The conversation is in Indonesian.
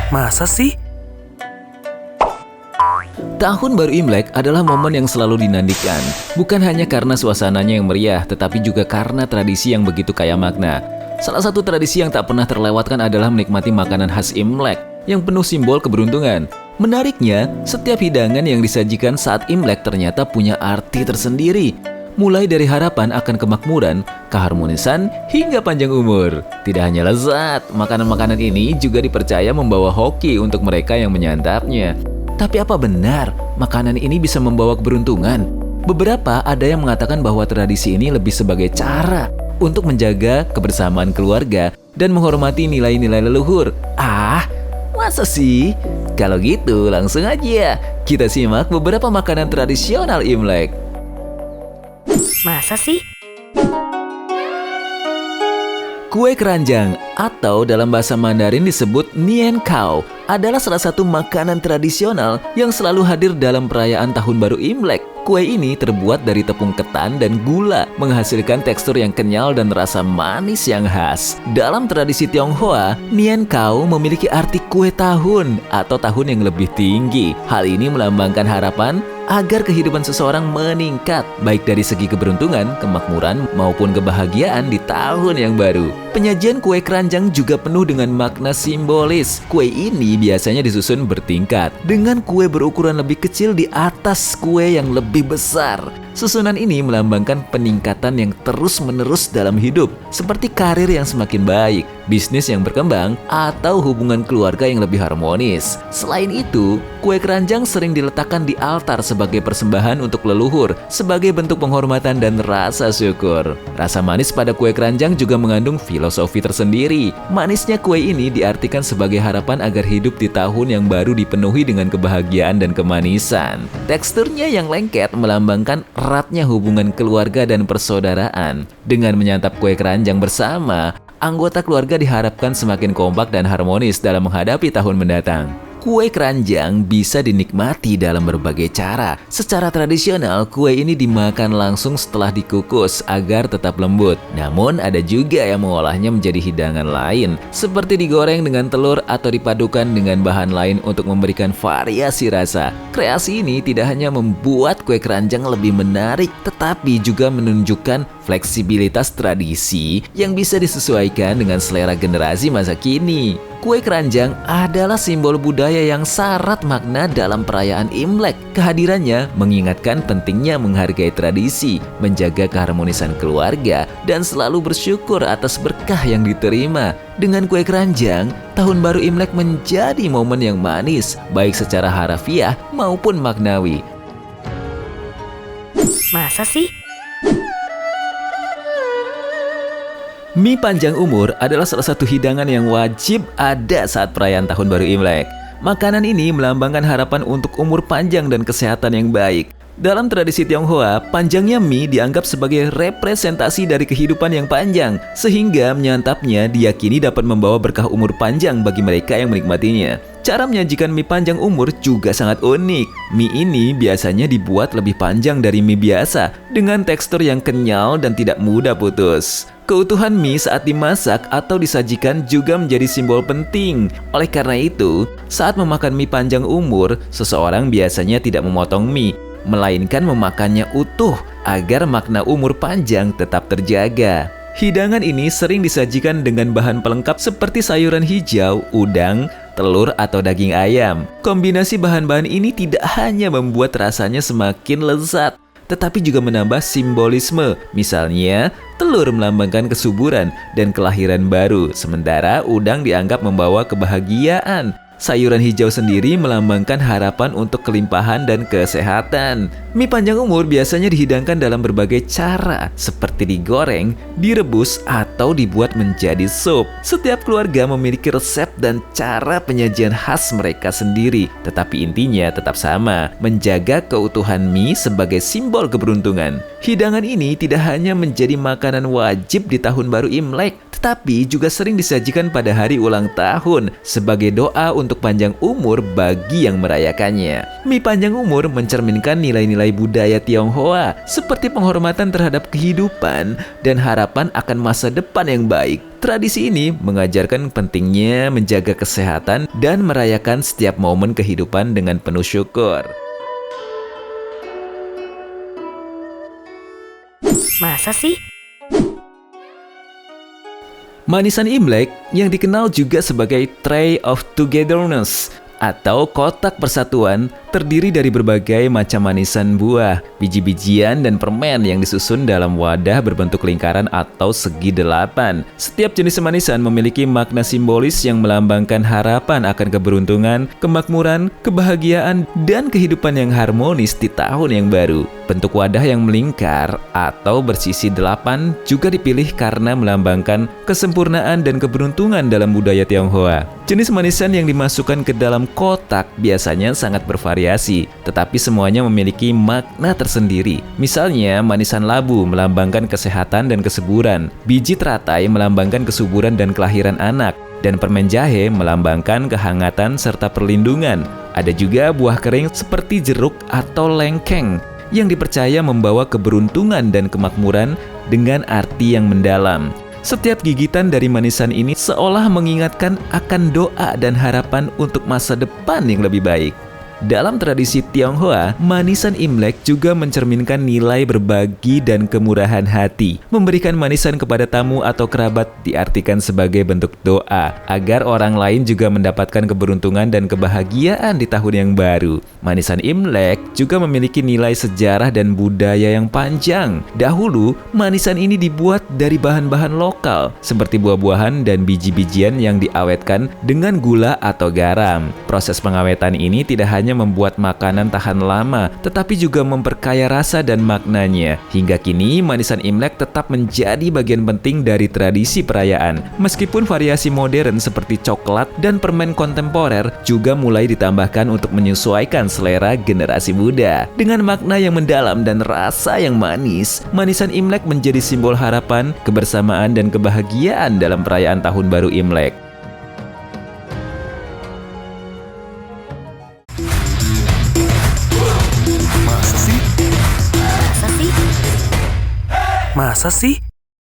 Masa sih? Tahun Baru Imlek adalah momen yang selalu dinantikan, bukan hanya karena suasananya yang meriah, tetapi juga karena tradisi yang begitu kaya makna. Salah satu tradisi yang tak pernah terlewatkan adalah menikmati makanan khas Imlek yang penuh simbol keberuntungan. Menariknya, setiap hidangan yang disajikan saat Imlek ternyata punya arti tersendiri. Mulai dari harapan akan kemakmuran, keharmonisan, hingga panjang umur. Tidak hanya lezat, makanan-makanan ini juga dipercaya membawa hoki untuk mereka yang menyantapnya. Tapi apa benar makanan ini bisa membawa keberuntungan? Beberapa ada yang mengatakan bahwa tradisi ini lebih sebagai cara untuk menjaga kebersamaan keluarga dan menghormati nilai-nilai leluhur. Masa sih? Kalau gitu langsung aja kita simak beberapa makanan tradisional Imlek. Masa sih? Kue keranjang atau dalam bahasa Mandarin disebut Nian Kao adalah salah satu makanan tradisional yang selalu hadir dalam perayaan Tahun Baru Imlek. Kue ini terbuat dari tepung ketan dan gula, menghasilkan tekstur yang kenyal dan rasa manis yang khas. Dalam tradisi Tionghoa, Nian Kao memiliki arti kue tahun atau tahun yang lebih tinggi. Hal ini melambangkan harapan agar kehidupan seseorang meningkat, baik dari segi keberuntungan, kemakmuran, maupun kebahagiaan di tahun yang baru. Penyajian kue keranjang juga penuh dengan makna simbolis. Kue ini biasanya disusun bertingkat, dengan kue berukuran lebih kecil di atas kue yang lebih besar. Susunan ini melambangkan peningkatan yang terus-menerus dalam hidup, seperti karir yang semakin baik, bisnis yang berkembang, atau hubungan keluarga yang lebih harmonis. Selain itu, kue keranjang sering diletakkan di altar sebagai persembahan untuk leluhur, sebagai bentuk penghormatan dan rasa syukur. Rasa manis pada kue keranjang juga mengandung filosofi tersendiri. Manisnya kue ini diartikan sebagai harapan agar hidup di tahun yang baru dipenuhi dengan kebahagiaan dan kemanisan. Teksturnya yang lengket melambangkan eratnya hubungan keluarga dan persaudaraan. Dengan menyantap kue keranjang bersama, anggota keluarga diharapkan semakin kompak dan harmonis dalam menghadapi tahun mendatang. Kue keranjang bisa dinikmati dalam berbagai cara. Secara tradisional, kue ini dimakan langsung setelah dikukus agar tetap lembut. Namun, ada juga yang mengolahnya menjadi hidangan lain, seperti digoreng dengan telur atau dipadukan dengan bahan lain untuk memberikan variasi rasa. Kreasi ini tidak hanya membuat kue keranjang lebih menarik, tetapi juga menunjukkan fleksibilitas tradisi yang bisa disesuaikan dengan selera generasi masa kini. Kue keranjang adalah simbol budaya yang syarat makna dalam perayaan Imlek. Kehadirannya mengingatkan pentingnya menghargai tradisi, menjaga keharmonisan keluarga, dan selalu bersyukur atas berkah yang diterima. Dengan kue keranjang, Tahun Baru Imlek menjadi momen yang manis, baik secara harafiah maupun maknawi. Masa sih? Mie panjang umur adalah salah satu hidangan yang wajib ada saat perayaan Tahun Baru Imlek. Makanan ini melambangkan harapan untuk umur panjang dan kesehatan yang baik. Dalam tradisi Tionghoa, panjangnya mie dianggap sebagai representasi dari kehidupan yang panjang, sehingga menyantapnya diyakini dapat membawa berkah umur panjang bagi mereka yang menikmatinya. Cara menyajikan mie panjang umur juga sangat unik. Mie ini biasanya dibuat lebih panjang dari mie biasa, dengan tekstur yang kenyal dan tidak mudah putus. Keutuhan mie saat dimasak atau disajikan juga menjadi simbol penting. Oleh karena itu, saat memakan mie panjang umur, seseorang biasanya tidak memotong mie, melainkan memakannya utuh agar makna umur panjang tetap terjaga. Hidangan ini sering disajikan dengan bahan pelengkap seperti sayuran hijau, udang, telur, atau daging ayam. Kombinasi bahan-bahan ini tidak hanya membuat rasanya semakin lezat, tetapi juga menambah simbolisme. Misalnya, telur melambangkan kesuburan dan kelahiran baru, sementara udang dianggap membawa kebahagiaan. Sayuran hijau sendiri melambangkan harapan untuk kelimpahan dan kesehatan. Mie panjang umur biasanya dihidangkan dalam berbagai cara, seperti digoreng, direbus, atau dibuat menjadi sup. Setiap keluarga memiliki resep dan cara penyajian khas mereka sendiri, tetapi intinya tetap sama, menjaga keutuhan mie sebagai simbol keberuntungan. Hidangan ini tidak hanya menjadi makanan wajib di Tahun Baru Imlek, tetapi juga sering disajikan pada hari ulang tahun sebagai doa untuk panjang umur bagi yang merayakannya. Mie panjang umur mencerminkan nilai-nilai budaya Tionghoa seperti penghormatan terhadap kehidupan dan harapan akan masa depan yang baik. Tradisi ini mengajarkan pentingnya menjaga kesehatan dan merayakan setiap momen kehidupan dengan penuh syukur. Masa sih? Manisan Imlek yang dikenal juga sebagai Tray of Togetherness atau kotak persatuan terdiri dari berbagai macam manisan buah, biji-bijian, dan permen yang disusun dalam wadah berbentuk lingkaran atau segi delapan. Setiap jenis manisan memiliki makna simbolis yang melambangkan harapan akan keberuntungan, kemakmuran, kebahagiaan, dan kehidupan yang harmonis di tahun yang baru. Bentuk wadah yang melingkar atau bersisi delapan juga dipilih karena melambangkan kesempurnaan dan keberuntungan dalam budaya Tionghoa. Jenis manisan yang dimasukkan ke dalam kotak biasanya sangat bervariasi, tetapi semuanya memiliki makna tersendiri. Misalnya, manisan labu melambangkan kesehatan dan kesuburan, biji teratai melambangkan kesuburan dan kelahiran anak, dan permen jahe melambangkan kehangatan serta perlindungan. Ada juga buah kering seperti jeruk atau lengkeng yang dipercaya membawa keberuntungan dan kemakmuran dengan arti yang mendalam. Setiap gigitan dari manisan ini seolah mengingatkan akan doa dan harapan untuk masa depan yang lebih baik. Dalam tradisi Tionghoa, manisan Imlek juga mencerminkan nilai berbagi dan kemurahan hati. Memberikan manisan kepada tamu atau kerabat diartikan sebagai bentuk doa agar orang lain juga mendapatkan keberuntungan dan kebahagiaan di tahun yang baru. Manisan Imlek juga memiliki nilai sejarah dan budaya yang panjang. Dahulu, manisan ini dibuat dari bahan-bahan lokal seperti buah-buahan dan biji-bijian yang diawetkan dengan gula atau garam. Proses pengawetan ini tidak hanya membuat makanan tahan lama, tetapi juga memperkaya rasa dan maknanya. Hingga kini, manisan Imlek tetap menjadi bagian penting dari tradisi perayaan. Meskipun variasi modern seperti coklat dan permen kontemporer juga mulai ditambahkan untuk menyesuaikan selera generasi muda. Dengan makna yang mendalam dan rasa yang manis, manisan Imlek menjadi simbol harapan, kebersamaan, dan kebahagiaan dalam perayaan Tahun Baru Imlek. Masa sih?